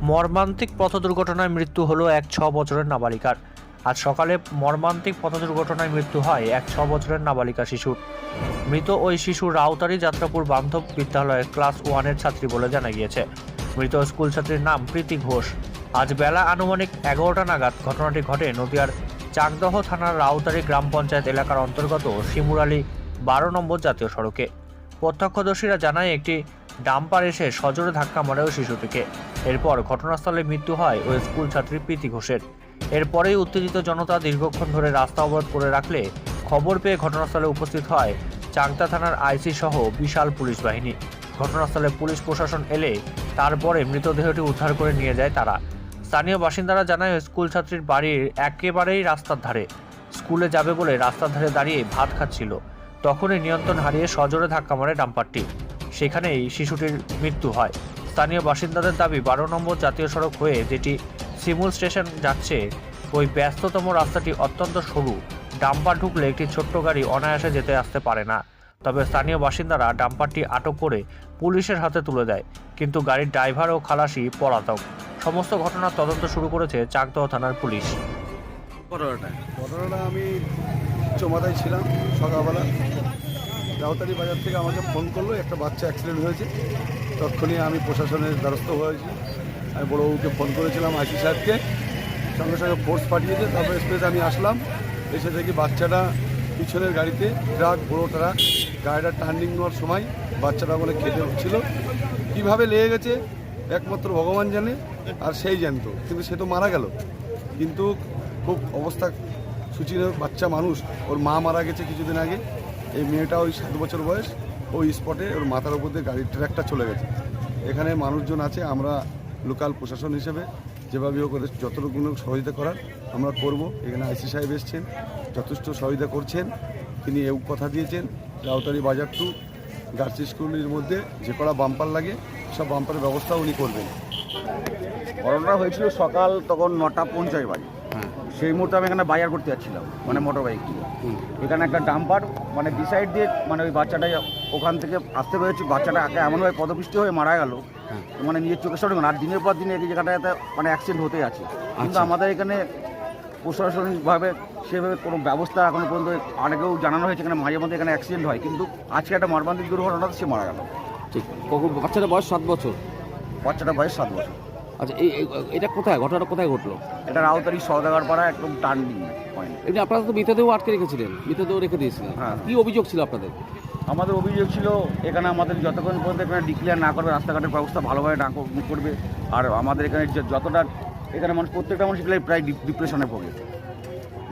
মর্মান্তিক পথ দুর্ঘটনায় মৃত্যু হলো এক 6 বছরের নাবালিকার। আজ সকালে মর্মান্তিক পথ দুর্ঘটনায় মৃত্যু হয় এক 6 বছরের নাবালিকা শিশুর। মৃত ওই শিশু রাউতারি যাত্রাপুর বান্ধব বিদ্যালয়ের ক্লাস 1-এর ছাত্রী বলে জানা গিয়েছে। মৃত স্কুল ছাত্রীর নাম প্রীতি ঘোষ। আজ বেলা আনুমানিক 11টা নাগাদ ঘটনাটি ঘটে নদিয়ার চাকদহ থানার রাউতারি গ্রাম পঞ্চায়েত এলাকার অন্তর্গত শিমুরালী 12 নম্বর জাতীয় সড়কে। প্রত্যক্ষদর্শীরা জানায় একটি ডাম্পার এসে সজোরে ধাক্কা মারে ওই শিশুটিকে। এরপর ঘটনাস্থলে মৃত্যু হয় ওই স্কুল ছাত্রী প্রীতি ঘোষের। এরপরেই উত্তেজিত জনতা দীর্ঘক্ষণ ধরে রাস্তা অবরোধ করে রাখলে খবর পেয়ে ঘটনাস্থলে উপস্থিত হয় চাকদা থানার আইসি সহ বিশাল পুলিশ বাহিনী। ঘটনাস্থলে পুলিশ প্রশাসন এলে তারপরে মৃতদেহটি উদ্ধার করে নিয়ে যায় তারা। স্থানীয় বাসিন্দারা জানায় স্কুল ছাত্রীর বাড়ির একেবারেই রাস্তার ধারে। স্কুলে যাবে বলে রাস্তার ধারে দাঁড়িয়ে ভাত খাচ্ছিল, তখনই নিয়ন্ত্রণ হারিয়ে সজোরে ধাক্কা মারে ডাম্পারটি। সেখানেই শিশুটির মৃত্যু হয়। স্থানীয় বাসিন্দাদের দাবি 12 নম্বর জাতীয় সড়ক হয়ে যেটি শিমুল স্টেশন যাচ্ছে, ওই ব্যস্ততম রাস্তাটি অত্যন্ত সরু। ডাম্পার ঢুকলে একটি ছোট্ট গাড়ি অনায়াসে যেতে আসতে পারে না। তবে স্থানীয় বাসিন্দারা ডাম্পারটি আটক করে পুলিশের হাতে তুলে দেয়, কিন্তু গাড়ির ড্রাইভার ও খালাসি পলাতক। সমস্ত ঘটনার তদন্ত শুরু করেছে চাকদহ থানার পুলিশ। ঘটনাটা আমি চমাদায় ছিলাম সকালবেলা। রাউতারি বাজার থেকে আমাকে ফোন করলো, একটা বাচ্চা অ্যাক্সিডেন্ট হয়েছে। তৎক্ষণিক আমি প্রশাসনের দ্বারস্থ হয়েছি। আমি বড়োবাবুকে ফোন করেছিলাম, আইসি সাহেবকে, সঙ্গে সঙ্গে ফোর্স পাঠিয়েছে। তারপরে স্পেস আমি আসলাম, এসে দেখি বাচ্চাটা পিছনের গাড়িতে, ট্রাক, বড়ো ট্রাক, গাড়িটা টার্নিং নেওয়ার সময় বাচ্চাটা বলে কেটে উঠছিল। কীভাবে লেগে গেছে একমাত্র ভগবান জানে, আর সেই জানতো, কিন্তু সে তো মারা গেল। কিন্তু খুব অবস্থা সুচির বাচ্চা মানুষ, ওর মা মারা গেছে কিছুদিন আগে। এই মেয়েটা ওই 7 বছর বয়স, ওই স্পটে ওর মাথার উপর দিয়ে গাড়ির ট্র্যাকটা চলে গেছে। এখানে মানুষজন আছে, আমরা লোকাল প্রশাসন হিসেবে যেভাবে হোক ওদের যতটুকু সহযোগিতা করার আমরা করব। এখানে আইসি সাহেব এসছেন, যথেষ্ট সহযোগিতা করছেন। তিনি এও কথা দিয়েছেন রাউতারি বাজার টু গার্লস স্কুলের মধ্যে যে কটা বাম্পার লাগে সব বাম্পারের ব্যবস্থা উনি করবেন। ঘটনাটা হয়েছিল সকাল তখন 9:50 বাজে। সেই মুহূর্তে আমি এখানে বাজার করতে যাচ্ছিলাম, মানে মোটর বাইক দিয়ে। এখানে একটা ডাম্পার মানে ডিসাইড দিয়ে মানে ওই বাচ্চাটা ওখান থেকে আসতে পেরেছি। বাচ্চাটা এমনভাবে পদপৃষ্টি হয়ে মারা গেল, মানে নিজের চোখের সামনে। আর দিনের পর দিন এই জায়গাটাতে মানে অ্যাক্সিডেন্ট হতেই আছে। কিন্তু আমাদের এখানে প্রশাসনিকভাবে সেভাবে কোনো ব্যবস্থা এখনো পর্যন্ত অনেকেও জানানো হয়েছে। এখানে মাঝে মধ্যে এখানে অ্যাক্সিডেন্ট হয়, কিন্তু আজকে একটা মর্মান্তিক দুর্ঘটনাতে সে মারা গেল। ঠিক, বাচ্চাটার বয়স 7 বছর। বাচ্চাটার বয়স 7 বছর। আচ্ছা, এটা কোথায়, ঘটনাটা কোথায় ঘটলো? এটা রাউতারি সওদাগর পাড়া, একদম টার্নিং পয়েন্ট। এমনি আপনারা তো মৃতদেহ আটকে রেখেছিলেন, মৃতদেহ রেখে দিয়েছিলেন। হ্যাঁ। কি অভিযোগ ছিল আপনাদের? আমাদের অভিযোগ ছিল এখানে আমাদের যতক্ষণ পর্যন্ত এখানে ডিক্লেয়ার না করবে, রাস্তাঘাটের ব্যবস্থা ভালোভাবে না করবে, আর আমাদের এখানে যতটা এখানে মানুষ, প্রত্যেকটা মানুষ এগুলো প্রায় ডিপ্রেশনে ভোগে,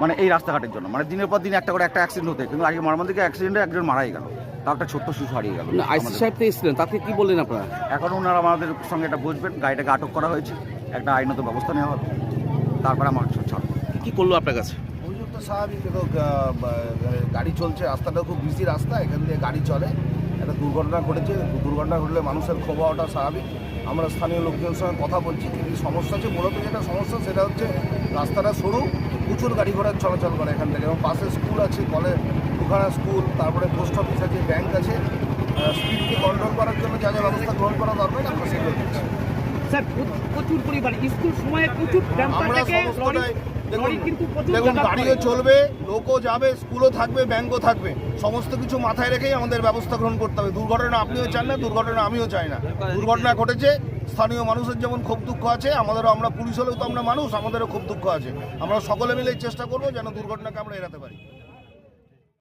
মানে এই রাস্তাঘাটের জন্য। মানে দিনের পর দিন একটা করে একটা অ্যাক্সিডেন্ট হতে, কিন্তু আজকে মর্মান্তিক অ্যাক্সিডেন্টে একজন মারাই গেল, তার একটা ছোট্ট শিশু হারিয়ে গেল। আইসি সাহেব তো এসেছিলেন, তাকে কি বললেন আপনারা? এখন ওনারা আমাদের সঙ্গে এটা বুঝবেন, গাড়িটাকে আটক করা হয়েছে, একটা আইনত ব্যবস্থা নেওয়া হবে, তারপরে আমার ছাড়। কি করলো আপনার কাছে? অভিযোগ তো স্বাভাবিক, গাড়ি চলছে, রাস্তাটা খুব বিজি রাস্তা, এখান দিয়ে গাড়ি চলে, একটা দুর্ঘটনা ঘটেছে। দুর্ঘটনা ঘটলে মানুষের ক্ষোভ হওয়াটা স্বাভাবিক। আমরা স্থানীয় লোকজনের সঙ্গে কথা বলছি, কিন্তু সমস্যা হচ্ছে, মূলত যেটা সমস্যা সেটা হচ্ছে রাস্তাটা সরু, প্রচুর গাড়ি ঘোড়া চলাচল করে এখান থেকে, এবং পাশে স্কুল আছে, কলেজ, দুখানা স্কুল, তারপরে পোস্ট অফিস আছে, ব্যাংক আছে। স্পিডকে কন্ট্রোল করার জন্য যা যা ব্যবস্থা গ্রহণ করা দরকার আমরা সেগুলো করছি। স্যার, প্রচুর পরিমাণ স্কুল সময়ে প্রচুর আমরা সমস্তটাই দেখুন, গাড়িও চলবে, লোকও যাবে, স্কুলও থাকবে, ব্যাংকও থাকবে, সমস্ত কিছু মাথায় রেখেই আমাদের ব্যবস্থা গ্রহণ করতে হবে। দুর্ঘটনা আপনিও চান না, দুর্ঘটনা আমিও চাই না। দুর্ঘটনা ঘটেছে, স্থানীয় মানুষের যেমন খুব দুঃখ আছে, আমাদেরও, আমরা পুলিশ হলেও তো আমরা মানুষ, আমাদেরও খুব দুঃখ আছে। আমরা সকলে মিলেই চেষ্টা করবো যেন দুর্ঘটনাকে আমরা এড়াতে পারি।